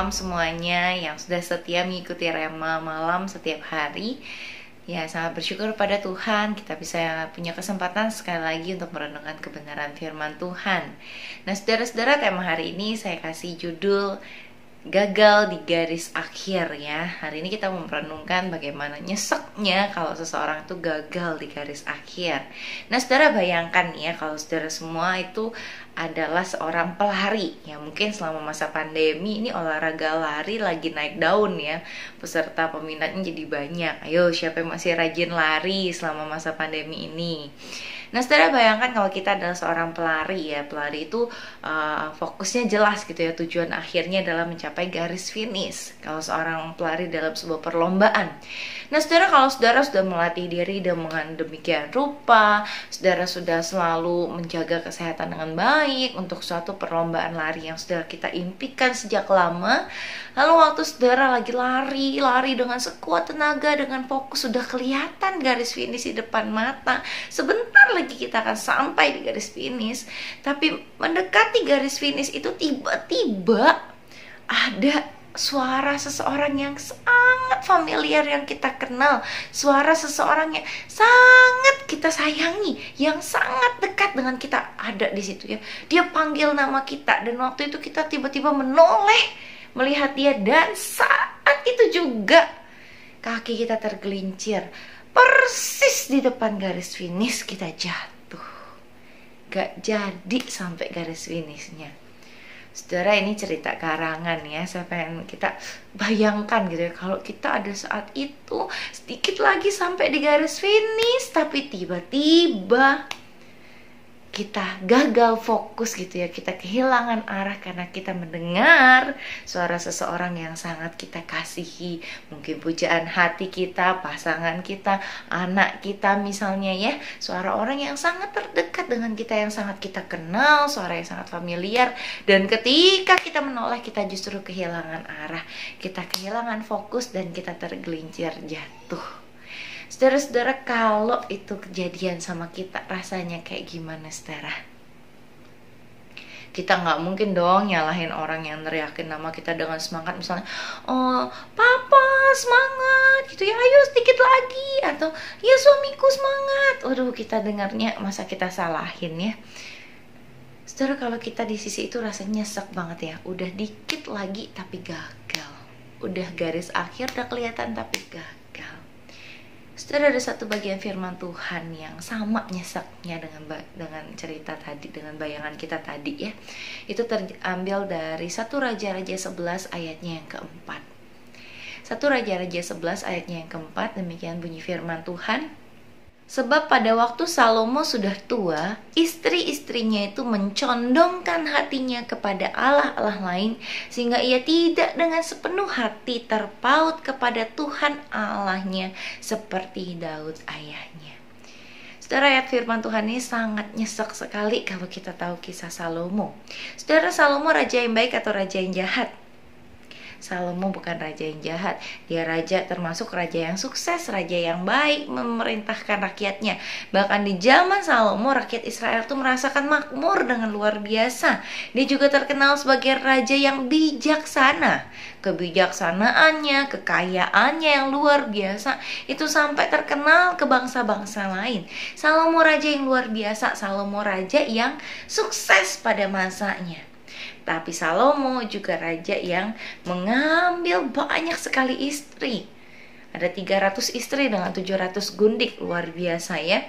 malam semuanya yang sudah setia mengikuti Rema Malam setiap hari. Ya, sangat bersyukur pada Tuhan kita bisa punya kesempatan sekali lagi untuk merenungkan kebenaran firman Tuhan. Nah, saudara-saudara, tema hari ini saya kasih judul gagal di garis akhir ya. Hari ini kita merenungkan bagaimana nyeseknya kalau seseorang itu gagal di garis akhir. Nah, saudara bayangkan ya, kalau saudara semua itu adalah seorang pelari ya, mungkin selama masa pandemi ini olahraga lari lagi naik daun ya, peserta peminatnya jadi banyak. Ayo, siapa yang masih rajin lari selama masa pandemi ini? Nah, saudara bayangkan kalau kita adalah seorang pelari ya, pelari itu fokusnya jelas gitu ya, tujuan akhirnya adalah mencapai garis finish. Kalau seorang pelari dalam sebuah perlombaan. Nah, saudara, kalau saudara sudah melatih diri dengan demikian rupa, saudara sudah selalu menjaga kesehatan dengan baik untuk suatu perlombaan lari yang sudah kita impikan sejak lama, lalu waktu saudara lagi lari dengan sekuat tenaga, dengan fokus, sudah kelihatan garis finish di depan mata, sebentar lagi kita akan sampai di garis finish. Tapi mendekati garis finish itu tiba-tiba ada suara seseorang yang sangat familiar yang kita kenal, suara seseorang yang sangat kita sayangi, yang sangat dekat dengan kita ada di situ ya. Dia panggil nama kita dan waktu itu kita tiba-tiba menoleh melihat dia, dan saat itu juga kaki kita tergelincir persis di depan garis finish. Kita jatuh, gak jadi sampai garis finishnya. Saudara, ini cerita karangan ya. Saya pengen kita bayangkan gitu ya, kalau kita ada saat itu sedikit lagi sampai di garis finish, tapi tiba-tiba kita gagal fokus gitu ya, kita kehilangan arah karena kita mendengar suara seseorang yang sangat kita kasihi, mungkin pujaan hati kita, pasangan kita, anak kita misalnya ya, suara orang yang sangat terdekat dengan kita, yang sangat kita kenal, suara yang sangat familiar, dan ketika kita menoleh kita justru kehilangan arah, kita kehilangan fokus dan kita tergelincir jatuh. Saudara-saudara, kalau itu kejadian sama kita, rasanya kayak gimana, saudara? Kita nggak mungkin dong nyalahin orang yang neriakin nama kita dengan semangat, misalnya, oh papa semangat gitu ya, ayo sedikit lagi, atau ya suamiku semangat. Waduh, kita dengarnya masa kita salahin ya. Saudara, kalau kita di sisi itu rasanya nyesek banget ya, udah dikit lagi tapi gagal, udah garis akhir udah kelihatan tapi gagal. Saudara, ada satu bagian firman Tuhan yang sama nyeseknya dengan cerita tadi, dengan bayangan kita tadi ya. Itu terambil dari 1 Raja-Raja 11 ayatnya yang keempat. 1 Raja-Raja 11 ayatnya yang keempat, demikian bunyi firman Tuhan. Sebab pada waktu Salomo sudah tua, istri-istrinya itu mencondongkan hatinya kepada Allah-Allah lain, sehingga ia tidak dengan sepenuh hati terpaut kepada Tuhan Allahnya seperti Daud ayahnya. Saudara, ayat firman Tuhan ini sangat nyesek sekali kalau kita tahu kisah Salomo. Saudara, Salomo raja yang baik atau raja yang jahat? Salomo bukan raja yang jahat. Dia raja, termasuk raja yang sukses, raja yang baik memerintahkan rakyatnya. Bahkan di zaman Salomo, rakyat Israel itu merasakan makmur dengan luar biasa. Dia juga terkenal sebagai raja yang bijaksana. Kebijaksanaannya, kekayaannya yang luar biasa, itu sampai terkenal ke bangsa-bangsa lain. Salomo raja yang luar biasa, Salomo raja yang sukses pada masanya. Tapi Salomo juga raja yang mengambil banyak sekali istri. Ada 300 istri dengan 700 gundik, luar biasa ya.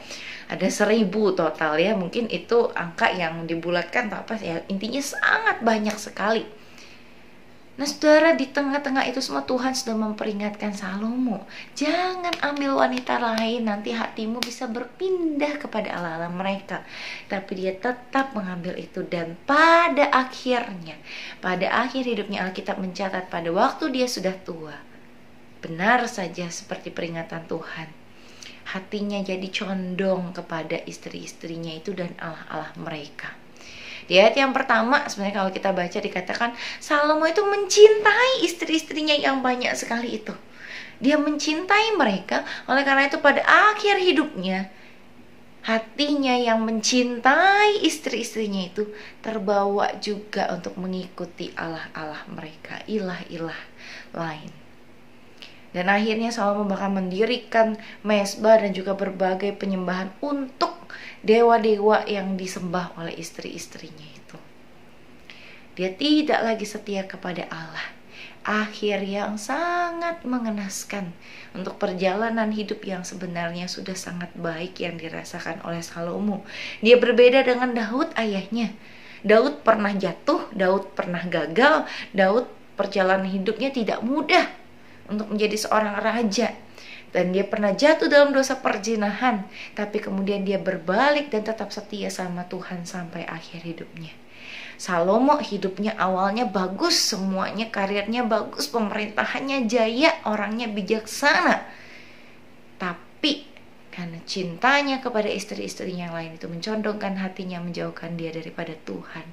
Ada 1000 total ya, mungkin itu angka yang dibulatkan atau apa ya, intinya sangat banyak sekali. Nah, saudara, di tengah-tengah itu semua Tuhan sudah memperingatkan Salomo, jangan ambil wanita lain, nanti hatimu bisa berpindah kepada Allah-Allah mereka. Tapi dia tetap mengambil itu, dan pada akhirnya, pada akhir hidupnya, Alkitab mencatat pada waktu dia sudah tua, benar saja seperti peringatan Tuhan, hatinya jadi condong kepada istri-istrinya itu dan Allah-Allah mereka. Di ayat yang pertama, sebenarnya kalau kita baca dikatakan Salomo itu mencintai istri-istrinya yang banyak sekali itu. Dia mencintai mereka, oleh karena itu pada akhir hidupnya hatinya yang mencintai istri-istrinya itu terbawa juga untuk mengikuti Allah-Allah mereka, ilah-ilah lain. Dan akhirnya Salomo bahkan mendirikan mezbah dan juga berbagai penyembahan untuk dewa-dewa yang disembah oleh istri-istrinya itu. Dia tidak lagi setia kepada Allah. Akhir yang sangat mengenaskan untuk perjalanan hidup yang sebenarnya sudah sangat baik yang dirasakan oleh Salomo. Dia berbeda dengan Daud ayahnya. Daud pernah jatuh, Daud pernah gagal, Daud perjalanan hidupnya tidak mudah untuk menjadi seorang raja. Dan dia pernah jatuh dalam dosa perzinahan, tapi kemudian dia berbalik dan tetap setia sama Tuhan sampai akhir hidupnya. Salomo hidupnya awalnya bagus, semuanya karirnya bagus, pemerintahannya jaya, orangnya bijaksana. Tapi karena cintanya kepada istri-istrinya yang lain itu mencondongkan hatinya, menjauhkan dia daripada Tuhan.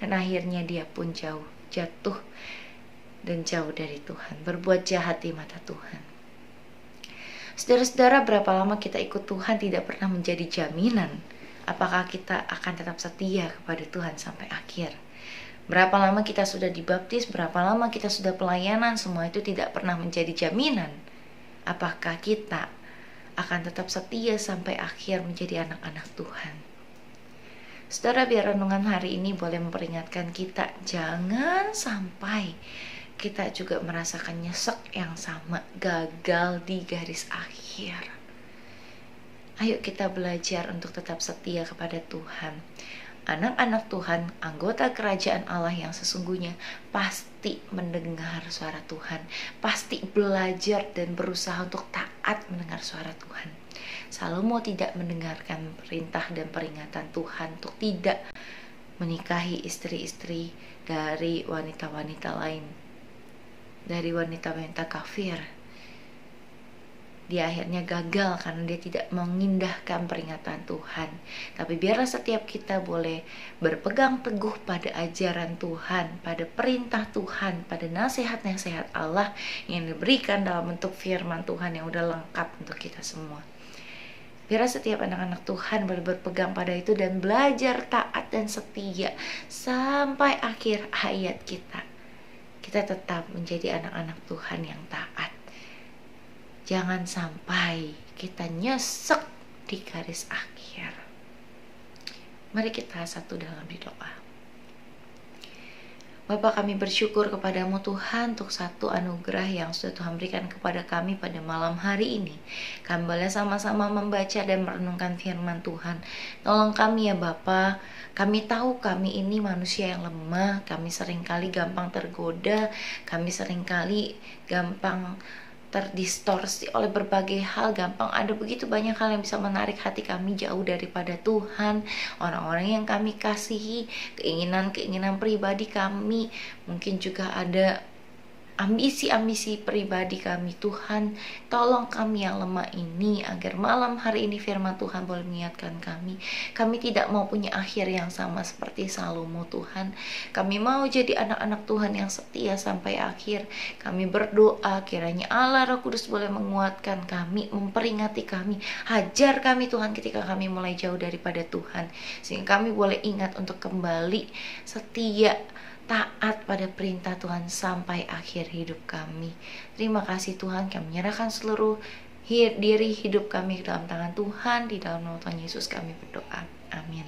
Dan akhirnya dia pun jatuh dan jauh dari Tuhan, berbuat jahat di mata Tuhan. Saudara-saudara, berapa lama kita ikut Tuhan tidak pernah menjadi jaminan apakah kita akan tetap setia kepada Tuhan sampai akhir. Berapa lama kita sudah dibaptis, berapa lama kita sudah pelayanan, semua itu tidak pernah menjadi jaminan apakah kita akan tetap setia sampai akhir menjadi anak-anak Tuhan. Saudara, biar renungan hari ini boleh memperingatkan kita, jangan sampai kita juga merasakan nyesek yang sama, gagal di garis akhir. Ayo kita belajar untuk tetap setia kepada Tuhan. Anak-anak Tuhan, anggota kerajaan Allah yang sesungguhnya pasti mendengar suara Tuhan, pasti belajar dan berusaha untuk taat mendengar suara Tuhan. Salomo tidak mendengarkan perintah dan peringatan Tuhan untuk tidak menikahi istri-istri dari wanita-wanita lain, dari wanita-wanita kafir. Dia akhirnya gagal karena dia tidak mengindahkan peringatan Tuhan. Tapi biarlah setiap kita boleh berpegang teguh pada ajaran Tuhan, pada perintah Tuhan, pada nasihat-nasihat Allah yang diberikan dalam bentuk firman Tuhan yang udah lengkap untuk kita semua. Biarlah setiap anak-anak Tuhan boleh berpegang pada itu dan belajar taat dan setia sampai akhir hayat kita. Kita tetap menjadi anak-anak Tuhan yang taat. Jangan sampai kita nyesek di garis akhir. Mari kita satu dalam doa. Bapa, kami bersyukur kepadamu Tuhan untuk satu anugerah yang sudah Tuhan berikan kepada kami pada malam hari ini. Kami boleh sama-sama membaca dan merenungkan firman Tuhan. Tolong kami ya Bapa. Kami tahu kami ini manusia yang lemah. Kami seringkali gampang tergoda. Kami seringkali gampang terdistorsi oleh berbagai hal, gampang ada begitu banyak hal yang bisa menarik hati kami jauh daripada Tuhan, orang-orang yang kami kasihi, keinginan-keinginan pribadi kami, mungkin juga ada ambisi-ambisi pribadi kami. Tuhan, tolong kami yang lemah ini agar malam hari ini firman Tuhan boleh mengingatkan kami. Kami tidak mau punya akhir yang sama seperti Salomo Tuhan. Kami mau jadi anak-anak Tuhan yang setia sampai akhir. Kami berdoa kiranya Allah Roh Kudus boleh menguatkan kami, memperingati kami, hajar kami Tuhan ketika kami mulai jauh daripada Tuhan, sehingga kami boleh ingat untuk kembali setia, taat pada perintah Tuhan sampai akhir hidup kami. Terima kasih Tuhan, kami menyerahkan seluruh diri hidup kami ke dalam tangan Tuhan. Di dalam nama Tuhan Yesus kami berdoa. Amin.